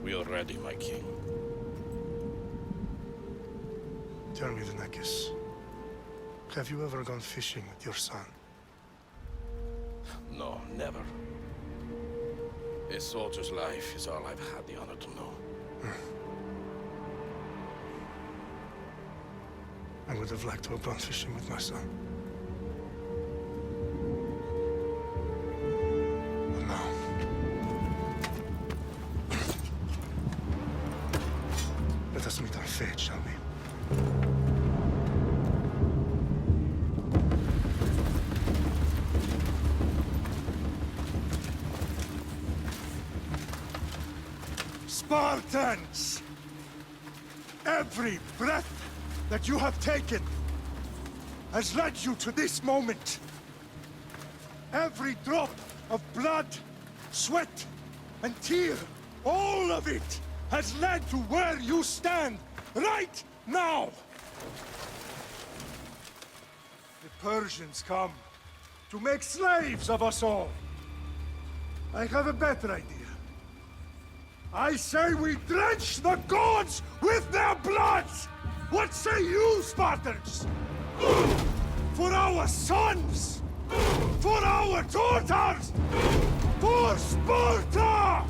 We are ready, my king. Tell me, Venekis, have you ever gone fishing with your son? No, never. A soldier's life is all I've had the honor to know. I would have liked to have gone fishing with my son. But now... Let us meet our fate, shall we? Spartans! Every breath that you have taken has led you to this moment. Every drop of blood, sweat, and tear, all of it has led to where you stand right now! The Persians come to make slaves of us all. I have a better idea. I say we drench the gods with their blood! What say you, Spartans? For our sons! For our daughters! For Sparta!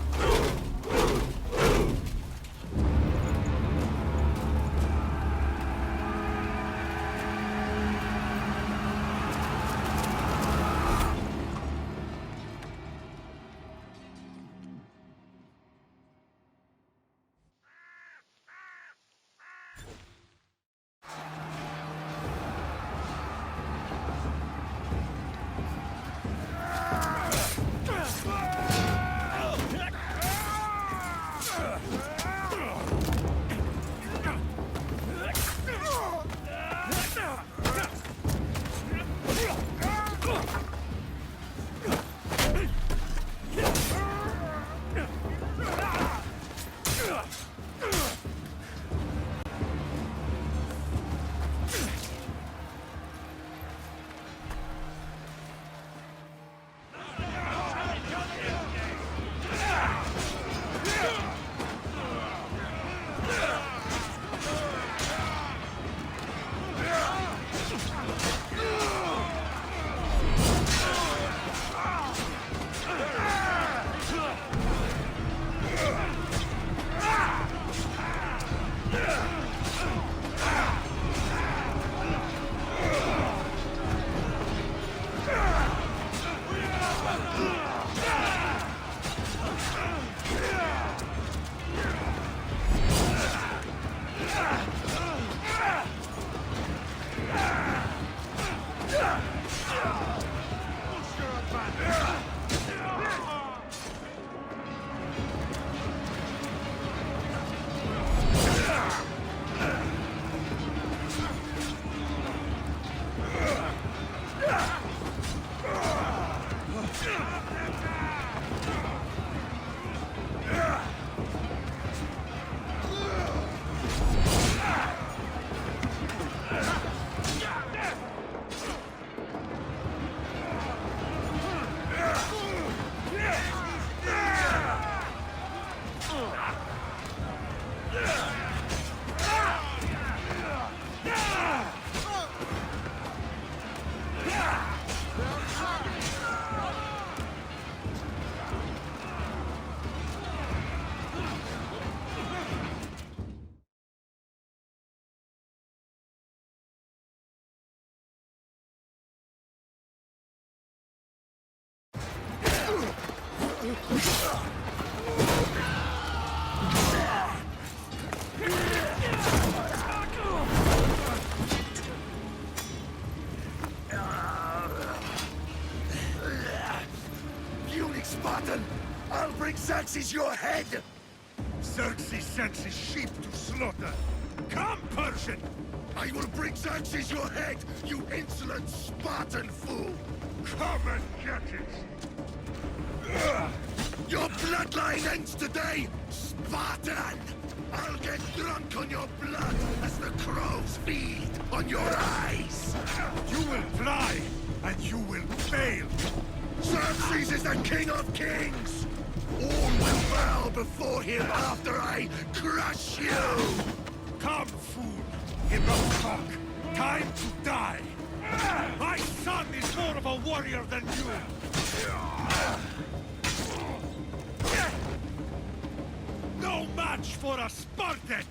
Eunuch Spartan! I'll bring Xerxes your head! Xerxes sends his sheep to slaughter. Come, Persian! I will bring Xerxes your head, you insolent Spartan fool! Come and get it! Your bloodline ends today, Spartan! I'll get drunk on your blood as the crows feed on your eyes! You will fly, and you will fail! Xerxes is the king of kings! All will bow before him after I crush you! Come, fool! It won't talk. Time to die! My son is more of a warrior than you! No match for a Spartan!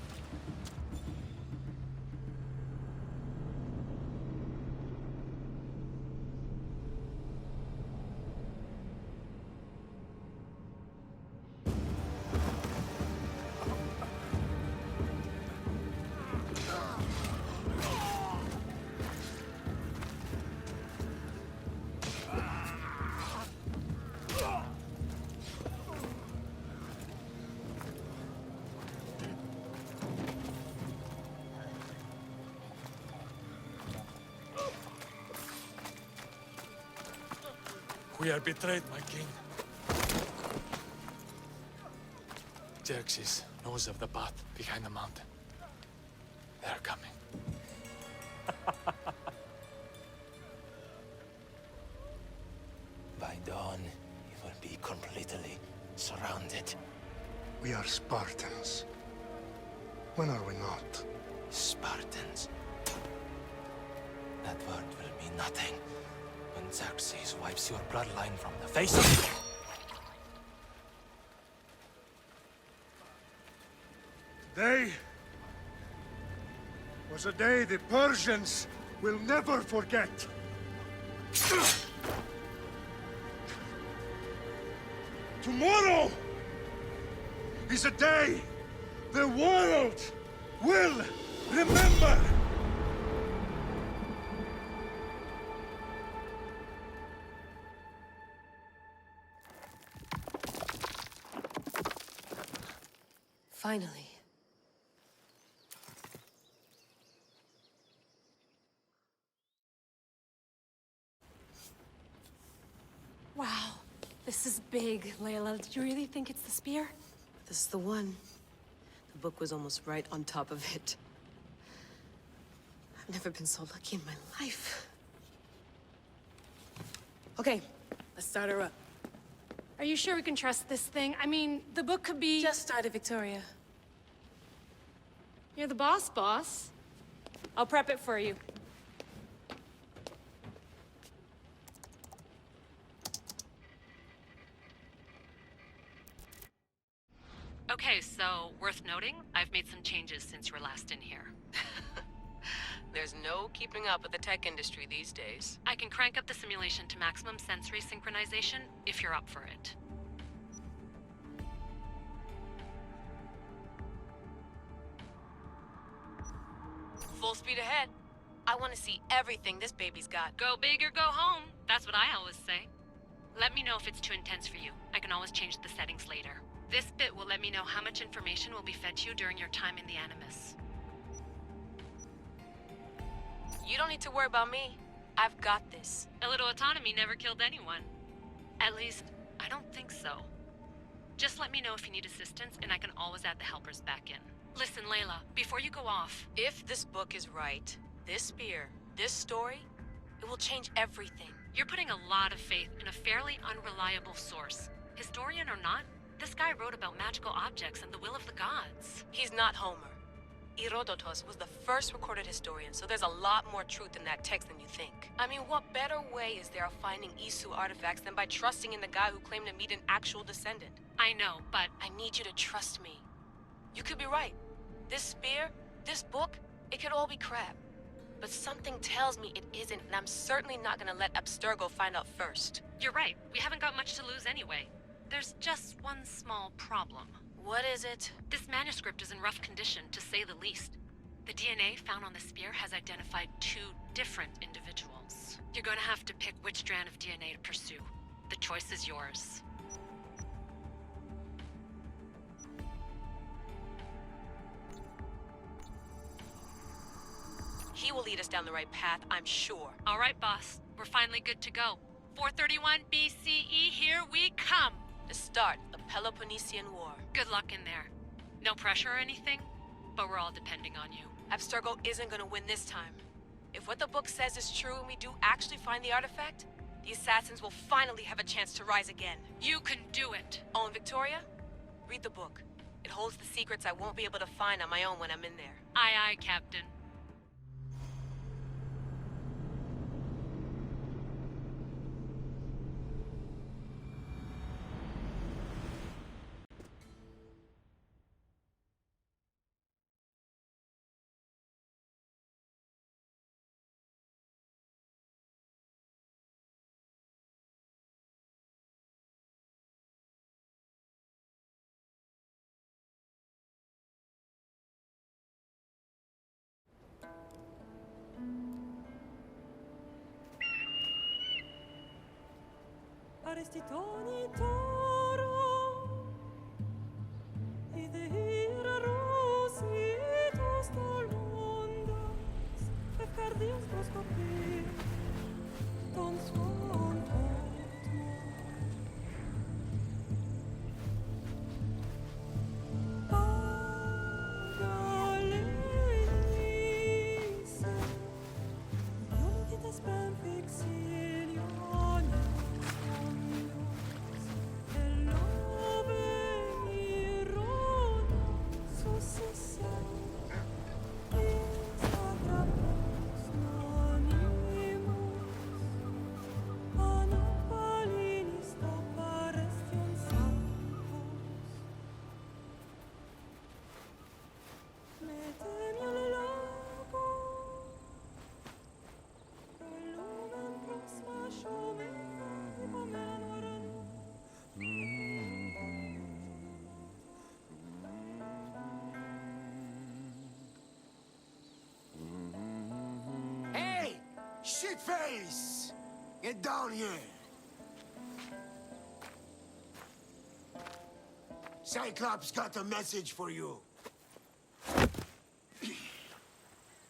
We are betrayed, my king. Xerxes knows of the path behind the mountain. They are coming. By dawn, you will be completely surrounded. We are Spartans. When are we not? Spartans. That word will mean nothing when Xerxes wipes your bloodline from the face of... Today was a day the Persians will never forget. Tomorrow is a day the world will remember. Finally. Wow, this is big, Layla. Did you really think it's the spear? This is the one. The book was almost right on top of it. I've never been so lucky in my life. Okay, let's start her up. Are you sure we can trust this thing? I mean, the book could be... Just started, Victoria. You're the boss. I'll prep it for you. Okay, so worth noting, I've made some changes since you were last in here. There's no keeping up with the tech industry these days. I can crank up the simulation to maximum sensory synchronization if you're up for it. Full speed ahead. I want to see everything this baby's got. Go big or go home. That's what I always say. Let me know if it's too intense for you. I can always change the settings later. This bit will let me know how much information will be fed to you during your time in the Animus. You don't need to worry about me. I've got this. A little autonomy never killed anyone. At least, I don't think so. Just let me know if you need assistance, and I can always add the helpers back in. Listen, Layla, before you go off... If this book is right, this spear, this story, it will change everything. You're putting a lot of faith in a fairly unreliable source. Historian or not, this guy wrote about magical objects and the will of the gods. He's not Homer. Herodotus was the first recorded historian, so there's a lot more truth in that text than you think. I mean, what better way is there of finding Isu artifacts than by trusting in the guy who claimed to meet an actual descendant? I know, but... I need you to trust me. You could be right. This spear, this book, it could all be crap. But something tells me it isn't, and I'm certainly not gonna let Abstergo find out first. You're right. We haven't got much to lose anyway. There's just one small problem. What is it? This manuscript is in rough condition, to say the least. The DNA found on the spear has identified 2 different individuals. You're gonna have to pick which strand of DNA to pursue. The choice is yours. He will lead us down the right path, I'm sure. All right, boss. We're finally good to go. 431 BCE, here we come! The start of the Peloponnesian War. Good luck in there. No pressure or anything, but we're all depending on you. Abstergo isn't gonna win this time. If what the book says is true and we do actually find the artifact, the assassins will finally have a chance to rise again. You can do it! Oh, and Victoria? Read the book. It holds the secrets I won't be able to find on my own when I'm in there. Aye, aye, Captain. Arestitoni toro, idehira rositos tolmondas, efcardios proskopir, ton swan Pagalenise, Ionitas ben fixiliones, Hey! Shitface! Get down here! Cyclops got a message for you.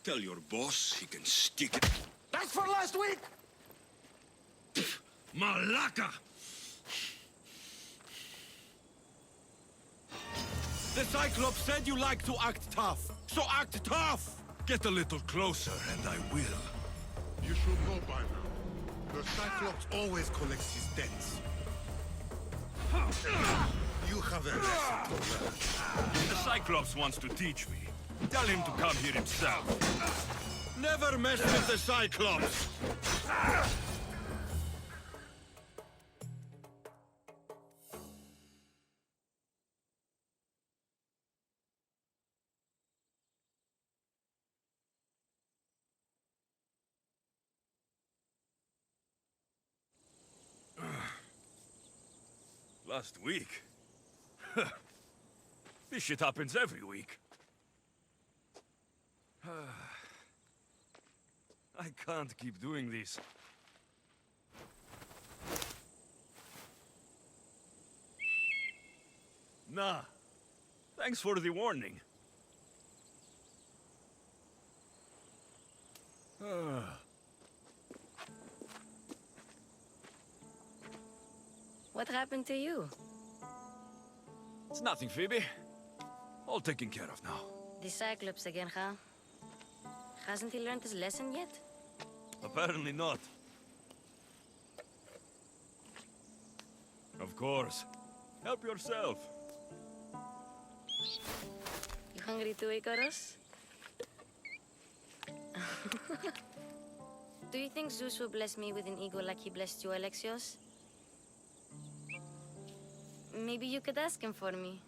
Tell your boss he can stick it. That's for last week! Malaka! The Cyclops said you like to act tough, so act tough! Get a little closer and I will. You should know by now. The Cyclops always collects his debts. You have a lesson to learn. The Cyclops wants to teach me. Tell him to come here himself. Never mess with the Cyclops! Last week? This shit happens every week. I can't keep doing this. Nah. Thanks for the warning. What happened to you? It's nothing, Phoebe. All taken care of now. The Cyclops again, huh? Hasn't he learned his lesson yet? Apparently not. Of course. Help yourself. You hungry too, Icarus? Do you think Zeus will bless me with an ego like he blessed you, Alexios? Maybe you could ask him for me.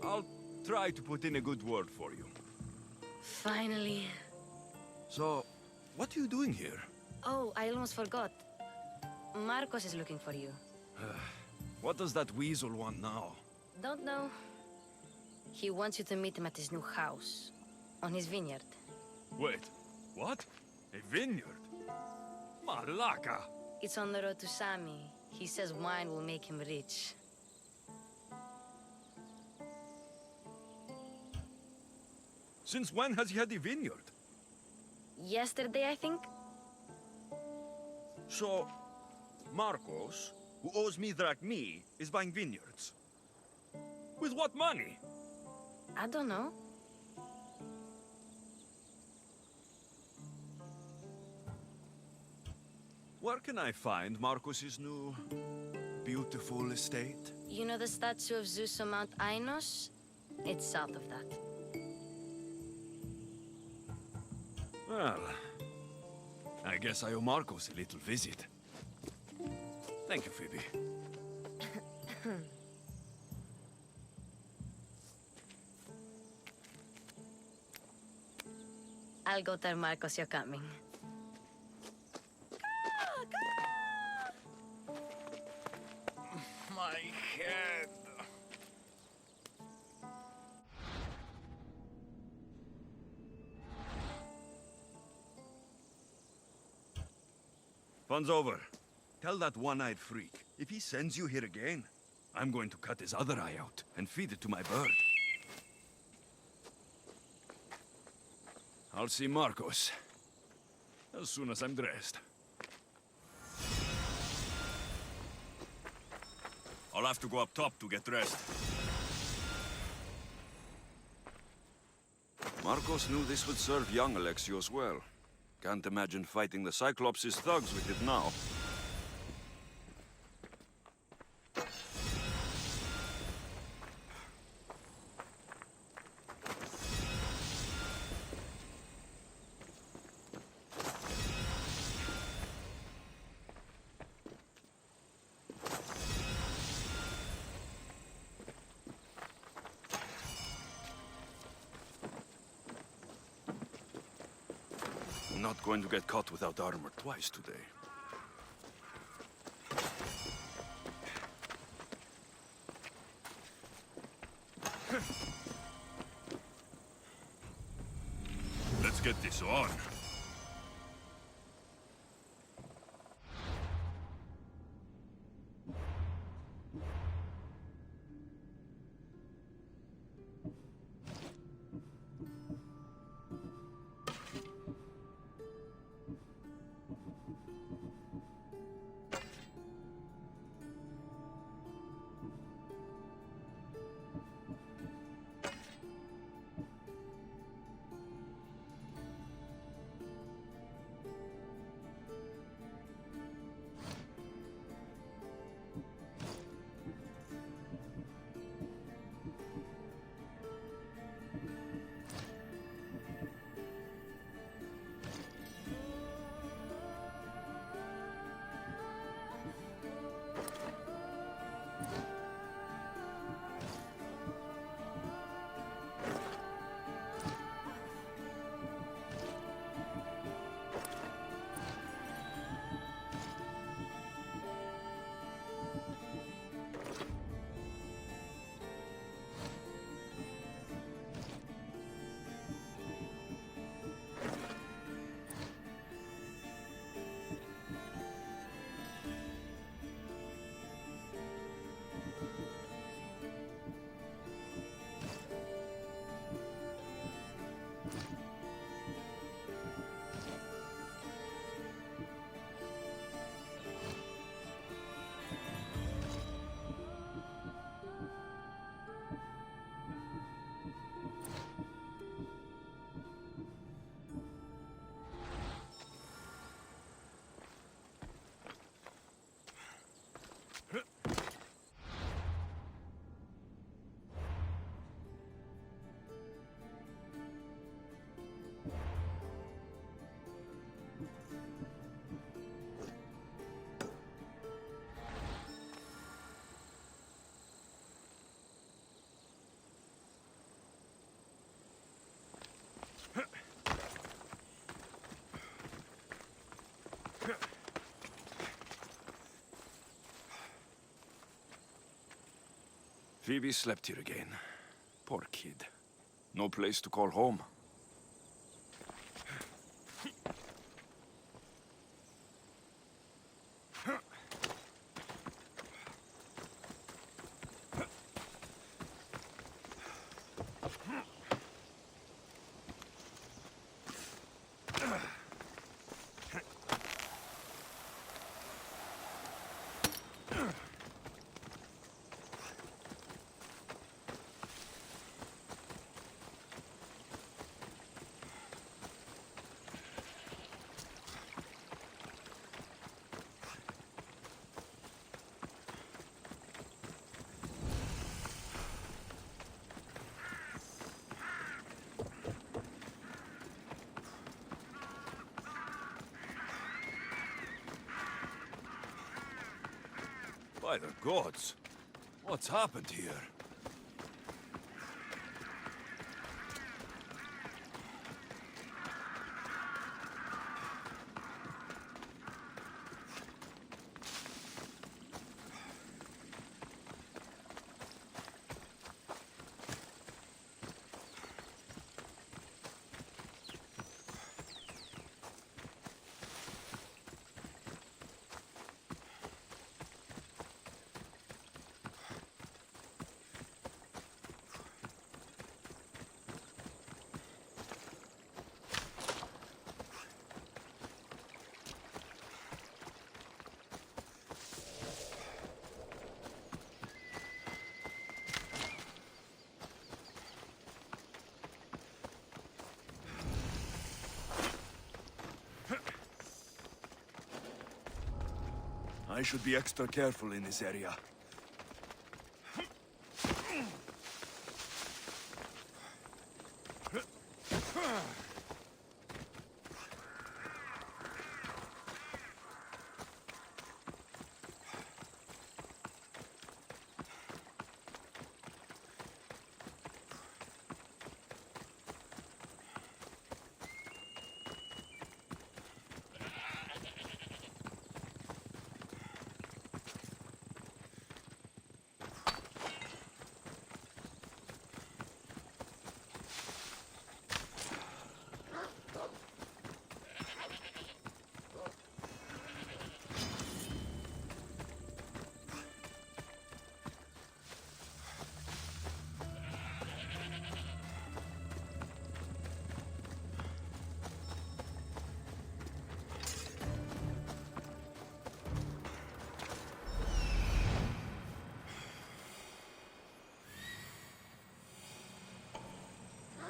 I'll try to put in a good word for you. Finally. So, what are you doing here? Oh, I almost forgot. Marcos is looking for you. What does that weasel want now? Don't know. He wants you to meet him at his new house. On his vineyard. Wait, what? A vineyard? Malaka! It's on the road to Sami. He says wine will make him rich. Since when has he had a vineyard? Yesterday, I think? So, Marcos, who owes me drachmi, is buying vineyards. With what money? I don't know. Where can I find Marcus's new, beautiful estate? You know the statue of Zeus on Mount Ainos? It's south of that. Well, I guess I owe Marcus a little visit. Thank you, Phoebe. I'll go tell Marcos you're coming. My head. Fun's over. Tell that one-eyed freak, if he sends you here again, I'm going to cut his other eye out and feed it to my bird. I'll see Marcos as soon as I'm dressed. I'll have to go up top to get dressed. Marcos knew this would serve young Alexios well. Can't imagine fighting the Cyclops' thugs with it now. I'm not going to get caught without armor twice today. Let's get this on. Phoebe slept here again. Poor kid. No place to call home. By the gods, what's happened here? I should be extra careful in this area.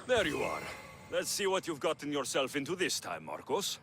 There you are. Let's see what you've gotten yourself into this time, Marcos.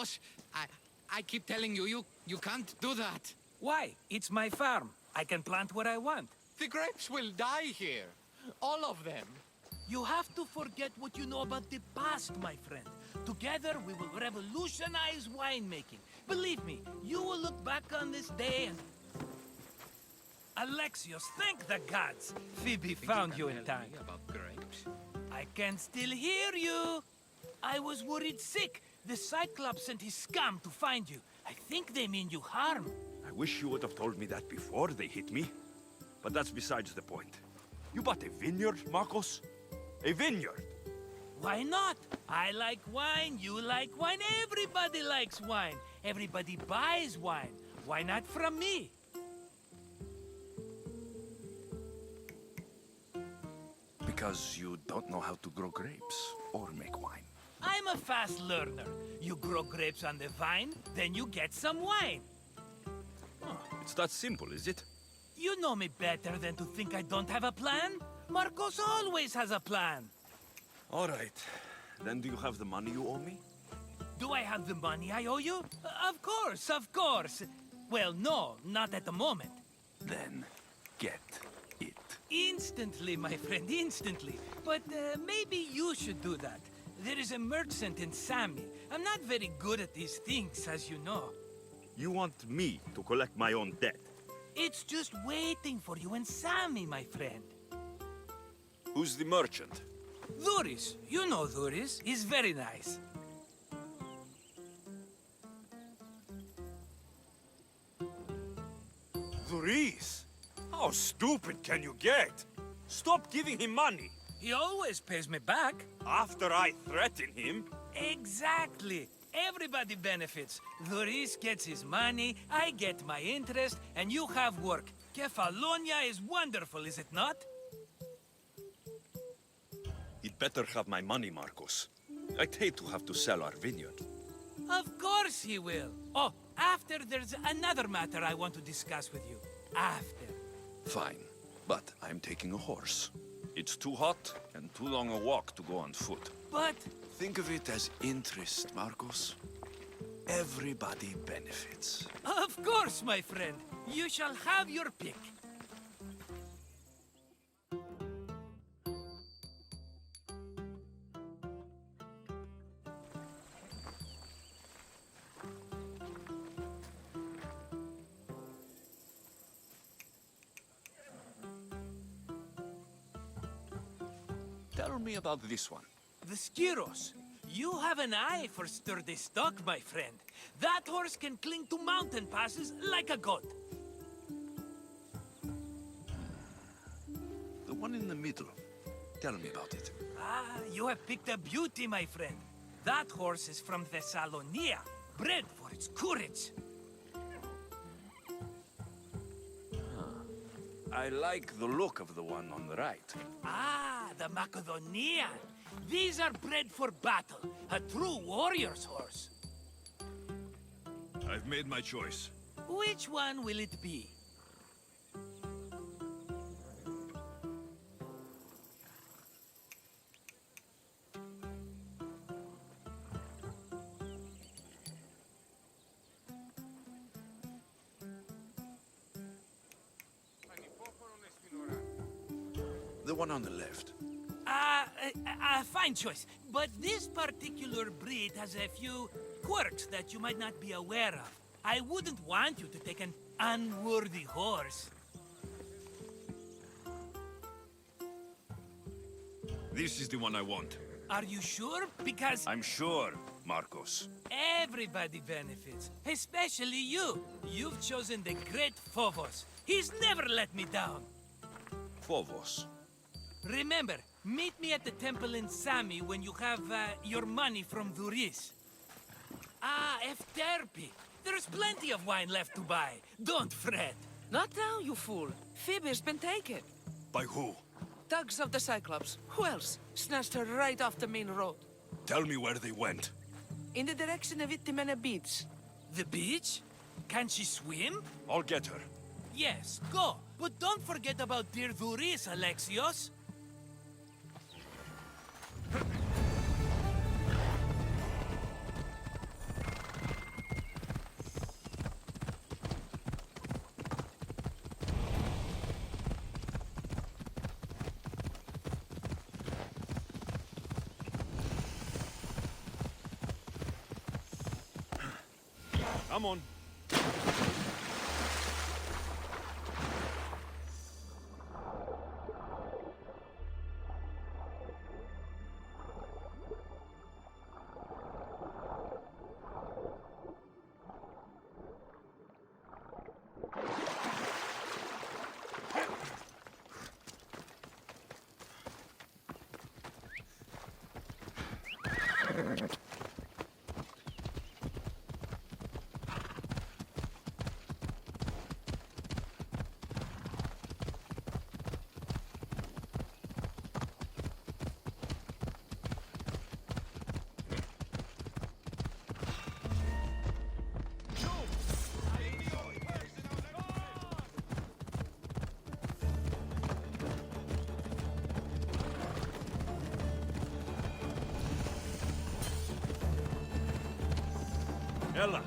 Marcos, I keep telling you, you can't do that. Why? It's my farm. I can plant what I want. The grapes will die here. All of them. You have to forget what you know about the past, my friend. Together, we will revolutionize winemaking. Believe me, you will look back on this day and... Alexios, thank the gods! Phoibe found you in time. About grapes? I can still hear you! I was worried sick. The Cyclops sent his scum to find you. I think they mean you harm. I wish you would have told me that before they hit me. But that's besides the point. You bought a vineyard, Marcos? A vineyard? Why not? I like wine, you like wine, everybody likes wine. Everybody buys wine. Why not from me? Because you don't know how to grow grapes or make wine. I'm a fast learner. You grow grapes on the vine, then you get some wine. Oh, it's that simple, is it? You know me better than to think I don't have a plan. Marcos always has a plan. All right. Then do you have the money you owe me? Do I have the money I owe you? Of course, of course. Well, no, not at the moment. Then get it. Instantly, my friend, instantly. But maybe you should do that. There is a merchant in Sami. I'm not very good at these things, as you know. You want me to collect my own debt? It's just waiting for you in Sami, my friend. Who's the merchant? Dhuris. You know Dhuris. He's very nice. Dhuris? How stupid can you get? Stop giving him money. He always pays me back. After I threaten him? Exactly. Everybody benefits. Dhuris gets his money, I get my interest, and you have work. Kefalonia is wonderful, is it not? He'd better have my money, Marcos. I'd hate to have to sell our vineyard. Of course he will. Oh, after there's another matter I want to discuss with you. After. Fine, but I'm taking a horse. It's too hot and too long a walk to go on foot. But... Think of it as interest, Marcos. Everybody benefits. Of course, my friend. You shall have your pick. Tell me about this one. The Skiros. You have an eye for sturdy stock, my friend. That horse can cling to mountain passes like a goat. The one in the middle. Tell me about it. Ah, you have picked a beauty, my friend. That horse is from Thessalonia, bred for its courage. I like the look of the one on the right. Ah, the Macedonian. These are bred for battle, a true warrior's horse. I've made my choice. Which one will it be? The one on the left. Fine choice. But this particular breed has a few quirks that you might not be aware of. I wouldn't want you to take an unworthy horse. This is the one I want. Are you sure? Because I'm sure, Marcos. everybody benefits, especially you. You've chosen the great Phobos. He's never let me down. Phobos. Remember, meet me at the temple in Sami when you have your money from Dhuris. Ah, Efterpi. There's plenty of wine left to buy. Don't fret. Not now, you fool. Phoebe's been taken. By who? Thugs of the Cyclops. Who else? Snatched her right off the main road. Tell me where they went. In the direction of Itimena Beach. The beach? Can she swim? I'll get her. Yes, go. But don't forget about dear Dhuris, Alexios. Come on. Ella.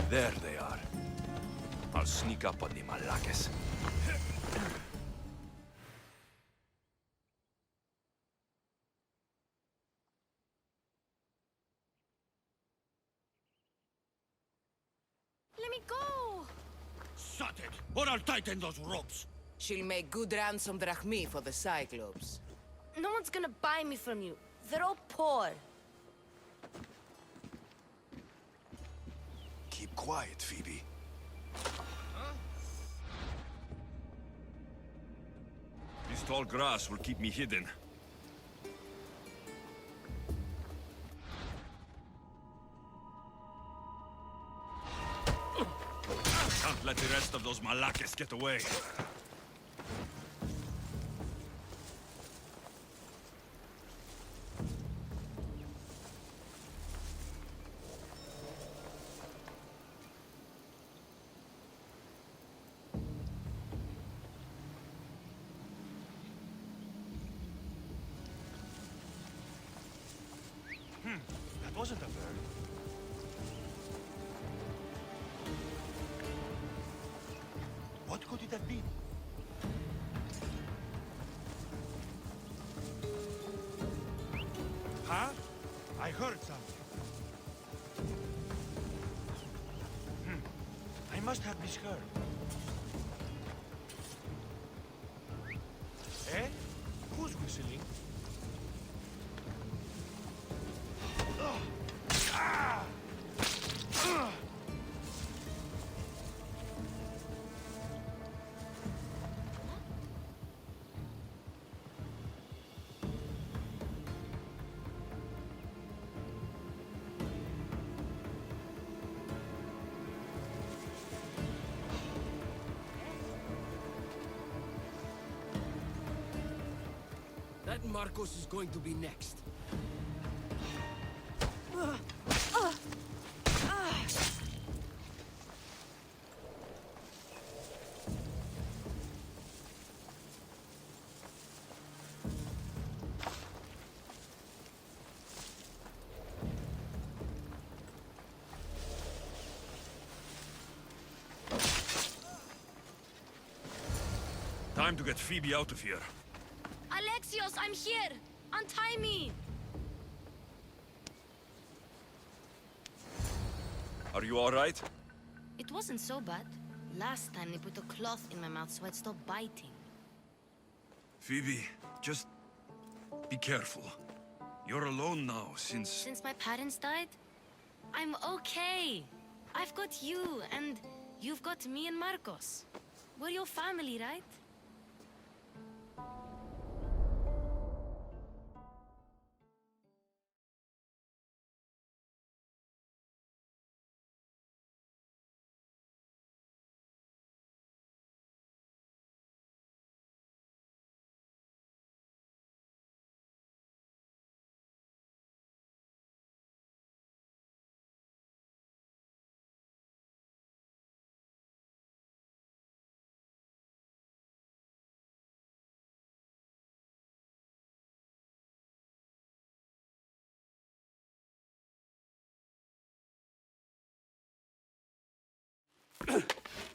There they are. I'll sneak up on the Malakes. Let me go! Shut it, or I'll tighten those ropes. She'll make good ransom drachmi for the Cyclops. No one's gonna buy me from you. They're all poor. Keep quiet, Phoebe. This tall grass will keep me hidden. Can't let the rest of those Malakes get away. That wasn't a bird. What could it have been? Huh? I heard something. I must have misheard. Eh? Who's whistling? That Marcos is going to be next. Time to get Phoebe out of here. Alexios, I'm here! Untie me! Are you all right? It wasn't so bad. Last time they put a cloth in my mouth so I'd stop biting. Phoebe, just be careful. You're alone now since... Since my parents died? I'm okay. I've got you, and you've got me and Marcos. We're your family, right?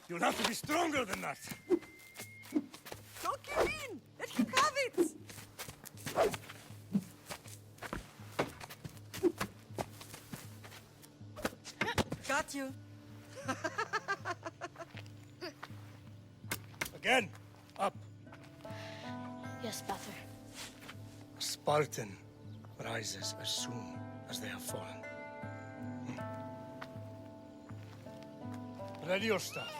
You'll have to be stronger than that. Don't give in! Let him have it! Got you. Again. Up. Yes, Pater. A Spartan rises as soon as they have fallen. Ready your staff.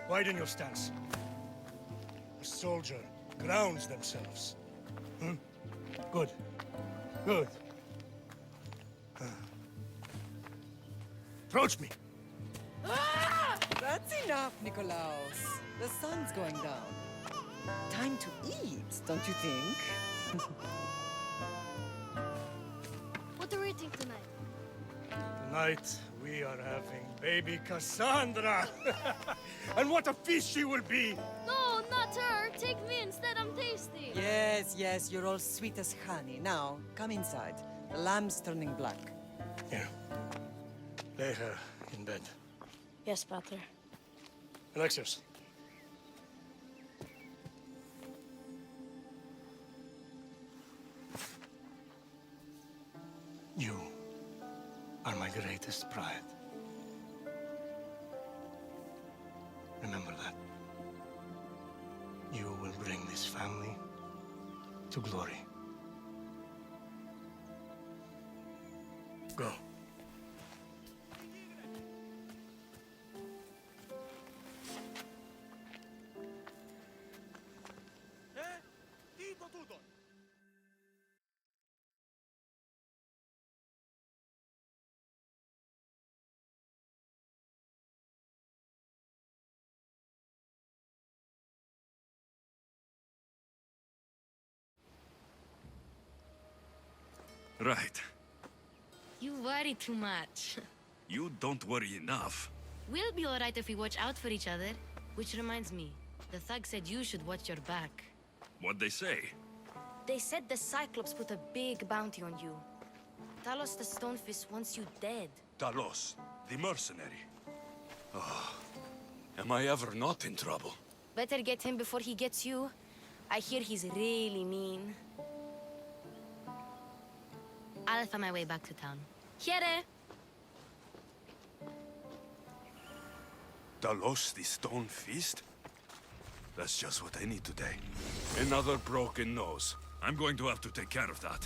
Widen your stance. A soldier grounds themselves. Good. Good. Approach me. That's enough, Nikolaos. The sun's going down. Time to eat, don't you think? What are we eating tonight? Tonight, we are having baby Cassandra. And what a feast she will be! No, not her! Take me instead, I'm tasty! Yes, yes, you're all sweet as honey. Now, come inside. The lamb's turning black. Here. Lay her in bed. Yes, Pater. Alexios. You are my greatest pride. Remember that. You will bring this family to glory. Go. Right. You worry too much. You don't worry enough. We'll be alright if we watch out for each other. Which reminds me, the thug said you should watch your back. What'd they say? They said the Cyclops put a big bounty on you. Talos the Stonefist wants you dead. Talos, the mercenary. Oh, am I ever not in trouble? Better get him before he gets you. I hear he's really mean. I'll find my way back to town. Here! Talos, the stone fist? That's just what I need today. Another broken nose. I'm going to have to take care of that.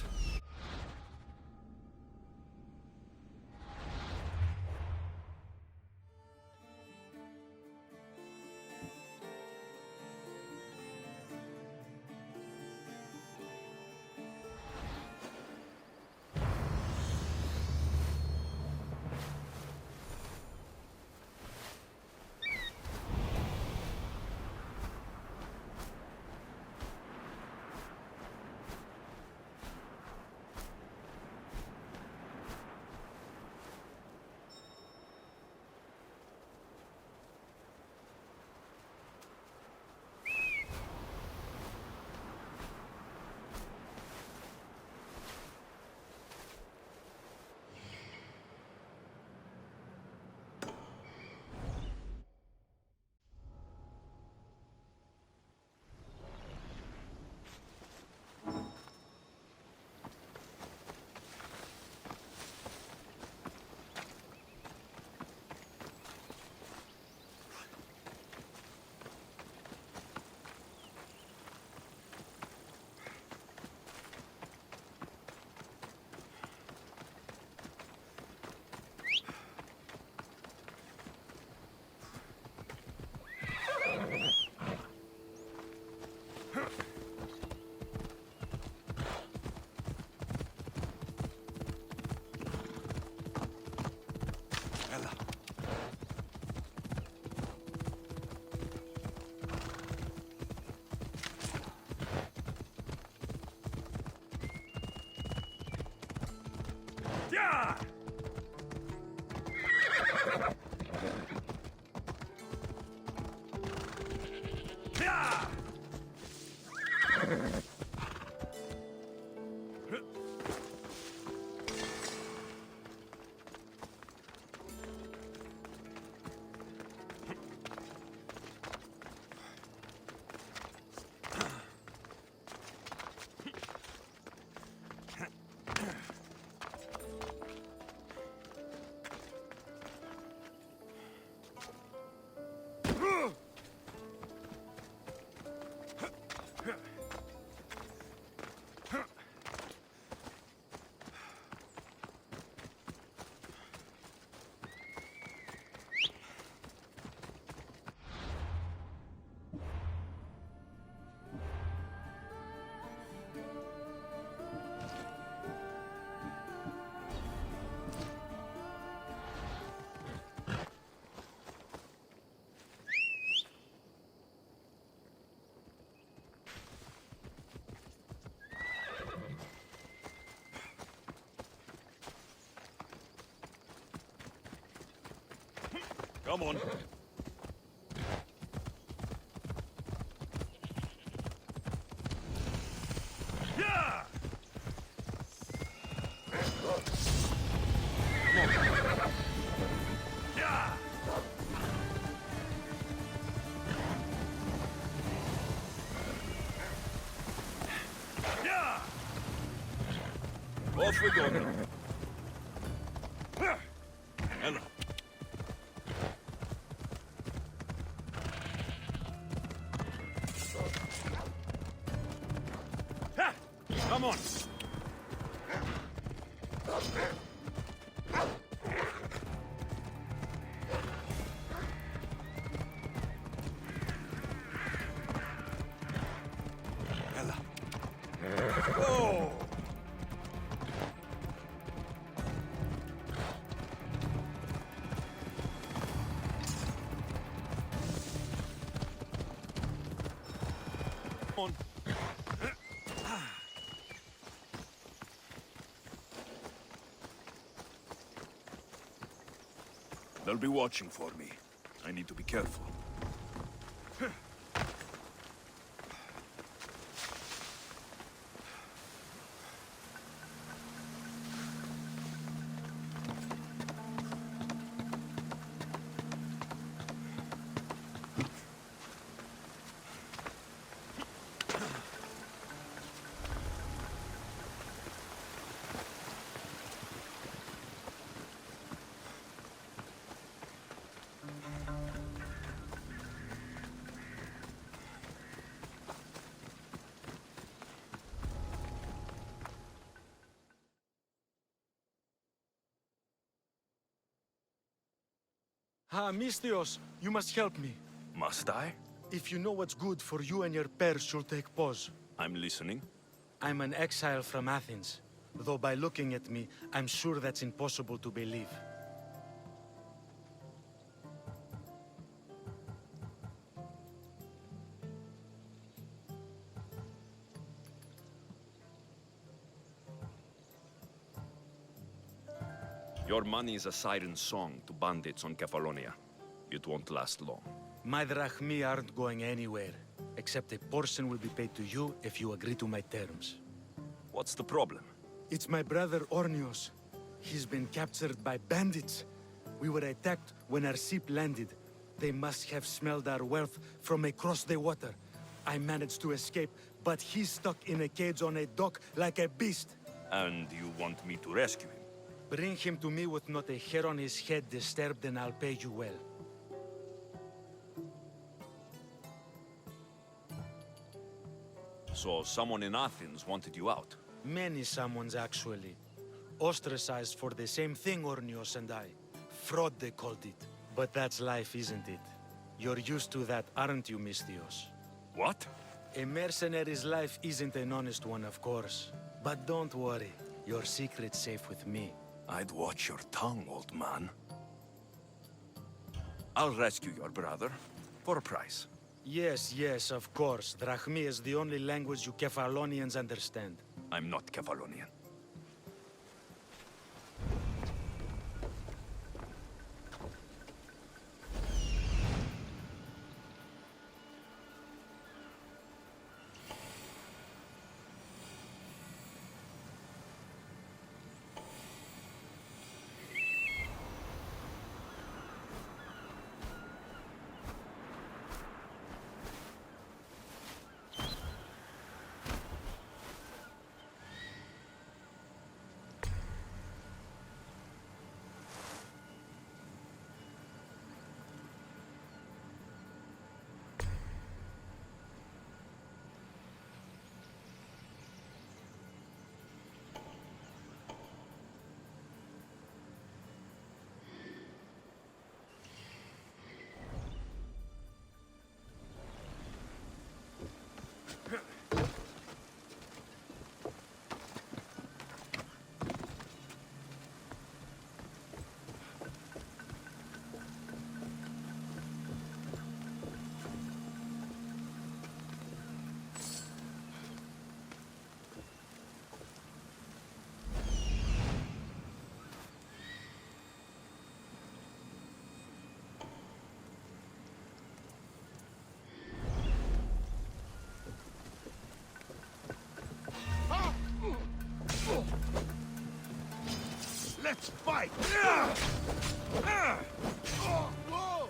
Come on. Yeah! Yeah! Yeah! Off we go. Hello. Come on. Ella. Oh! On. They'll be watching for me. I need to be careful. Ah, Mistios, you must help me. Must I? If you know what's good for you and your pairs, you'll take pause. I'm listening. I'm an exile from Athens. Though by looking at me, I'm sure that's impossible to believe. Your money is a siren song to bandits on Kefalonia. It won't last long. My drachmi aren't going anywhere, except a portion will be paid to you if you agree to my terms. What's the problem? It's my brother Ornios. He's been captured by bandits. We were attacked when our ship landed. They must have smelled our wealth from across the water. I managed to escape, but he's stuck in a cage on a dock like a beast. And you want me to rescue him? Bring him to me with not a hair on his head disturbed, and I'll pay you well. So someone in Athens wanted you out? Many someones, actually. Ostracized for the same thing, Ornios and I. Fraud, they called it. But that's life, isn't it? You're used to that, aren't you, Mistios? What? A mercenary's life isn't an honest one, of course. But don't worry, your secret's safe with me. I'd watch your tongue, old man. I'll rescue your brother, for a price. Yes, yes, of course. Drachmi is the only language you Kefalonians understand. I'm not Kefalonian. Let's fight! Oh, whoa!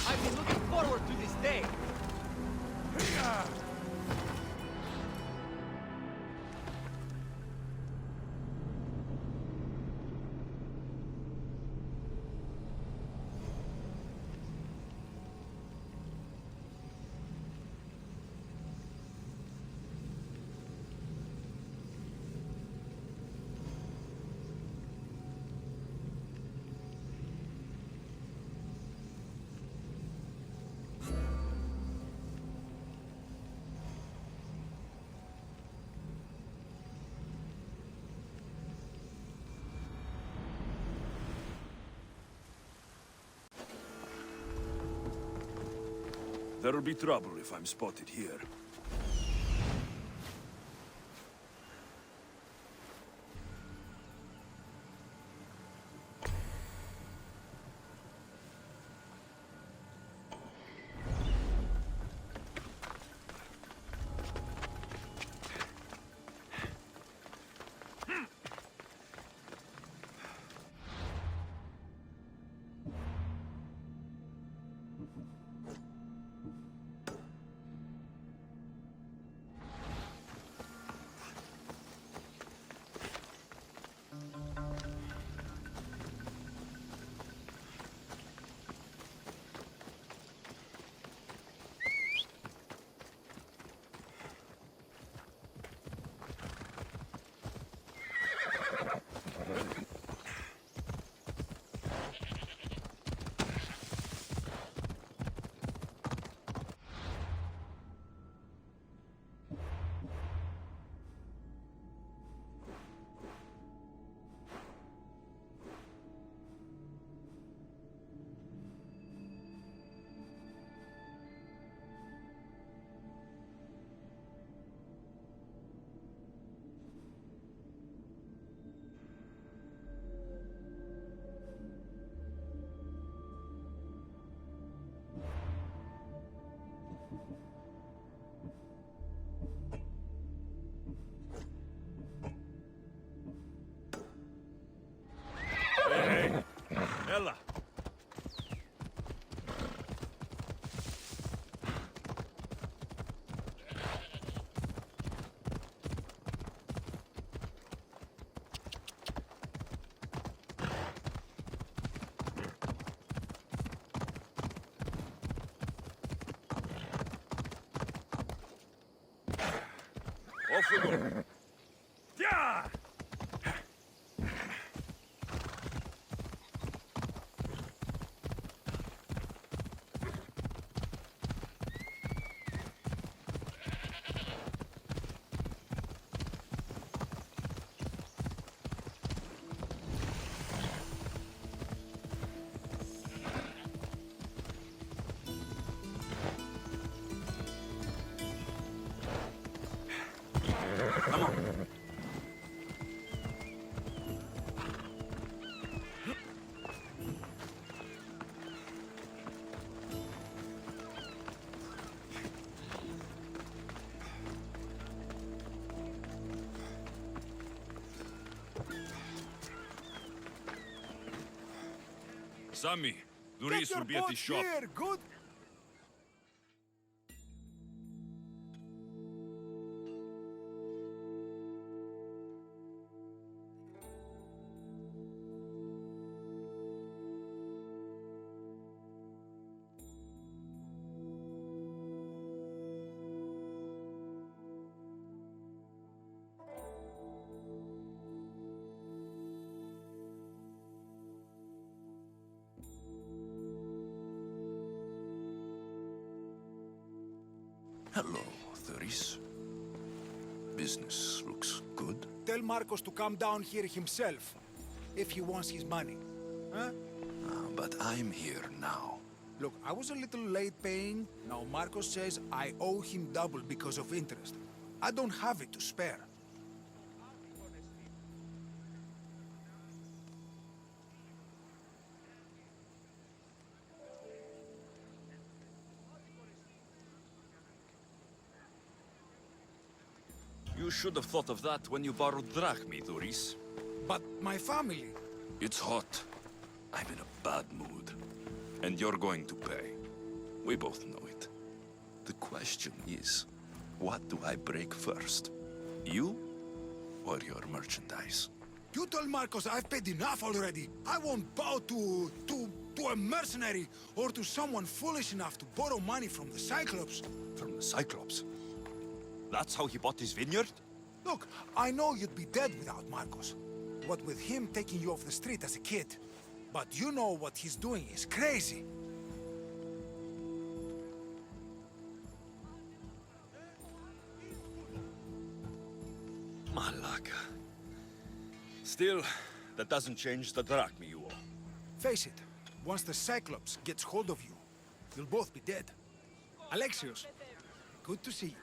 I've been looking forward to this day. There'll be trouble if I'm spotted here. Hey, Ella! Off we go! Yeah! Come on. Sammy, Duris will be at the shop. Here, good. Hello, Thuris. Business looks good. Tell Marcos to come down here himself, if he wants his money. Huh? But I'm here now. Look, I was a little late paying. Now Marcos says I owe him double because of interest. I don't have it to spare. You should have thought of that when you borrowed drachmi, Thuris. But my family... It's hot. I'm in a bad mood. And you're going to pay. We both know it. The question is, what do I break first? You or your merchandise? You told Marcos I've paid enough already. I won't bow to a mercenary or to someone foolish enough to borrow money from the Cyclops. From the Cyclops? That's how he bought his vineyard? Look, I know you'd be dead without Marcos. What with him taking you off the street as a kid. But you know what he's doing is crazy. Malaka. Still, that doesn't change the drachmi you owe. Face it, once the Cyclops gets hold of you, you'll both be dead. Alexios, good to see you.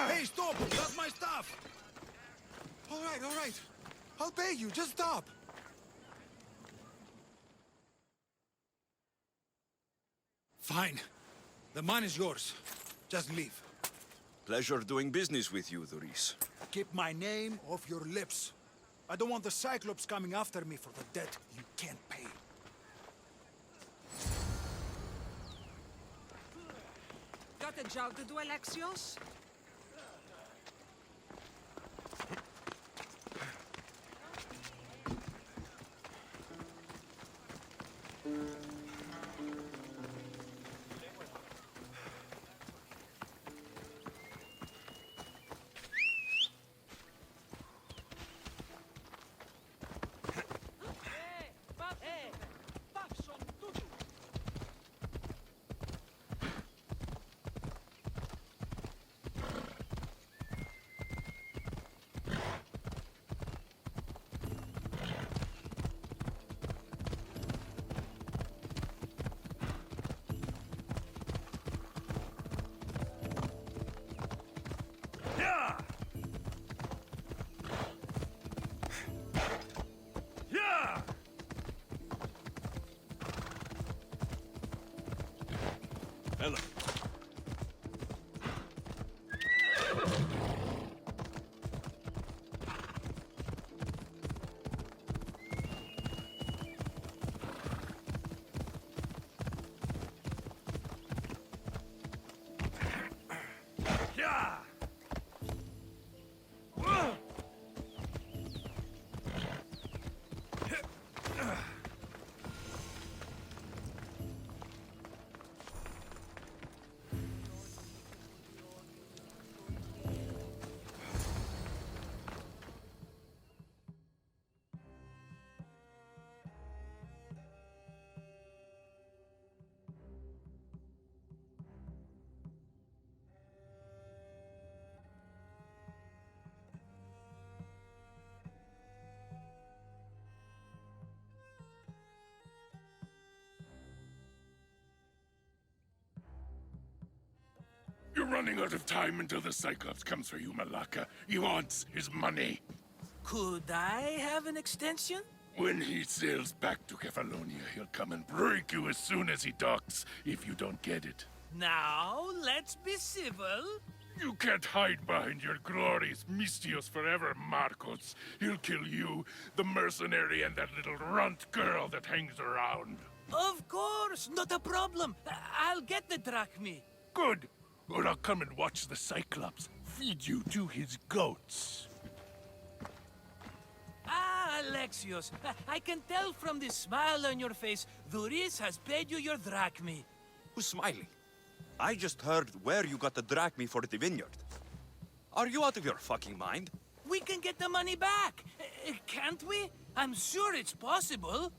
Hey, stop! That's my stuff! All right. I'll pay you, just stop! Fine. The man is yours. Just leave. Pleasure doing business with you, Thuris. Keep my name off your lips. I don't want the Cyclops coming after me for the debt you can't pay. Got a job to do, Alexios? Hello. You're running out of time until the Cyclops comes for you, Malaka. He wants his money. Could I have an extension? When he sails back to Kefalonia, he'll come and break you as soon as he docks, if you don't get it. Now, let's be civil. You can't hide behind your glorious Mistios forever, Marcos. He'll kill you, the mercenary, and that little runt girl that hangs around. Of course, not a problem. I'll get the drachmi. Good. Or I'll come and watch the Cyclops feed you to his goats. Ah, Alexios, I can tell from the smile on your face, Thuris has paid you your drachmi. Who's smiling? I just heard where you got the drachmi for the vineyard. Are you out of your fucking mind? We can get the money back, can't we? I'm sure it's possible.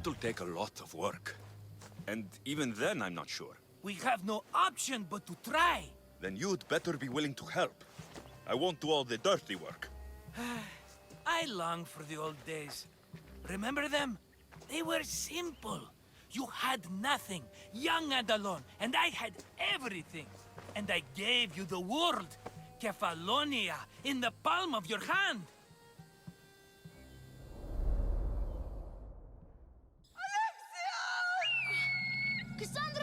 It'll take a lot of work. And even then, I'm not sure. We have no option but to try. Then you'd better be willing to help. I won't do all the dirty work. I long for the old days. Remember them? They were simple. You had nothing, young and alone, and I had everything. And I gave you the world, Kefalonia, in the palm of your hand. Cassandra!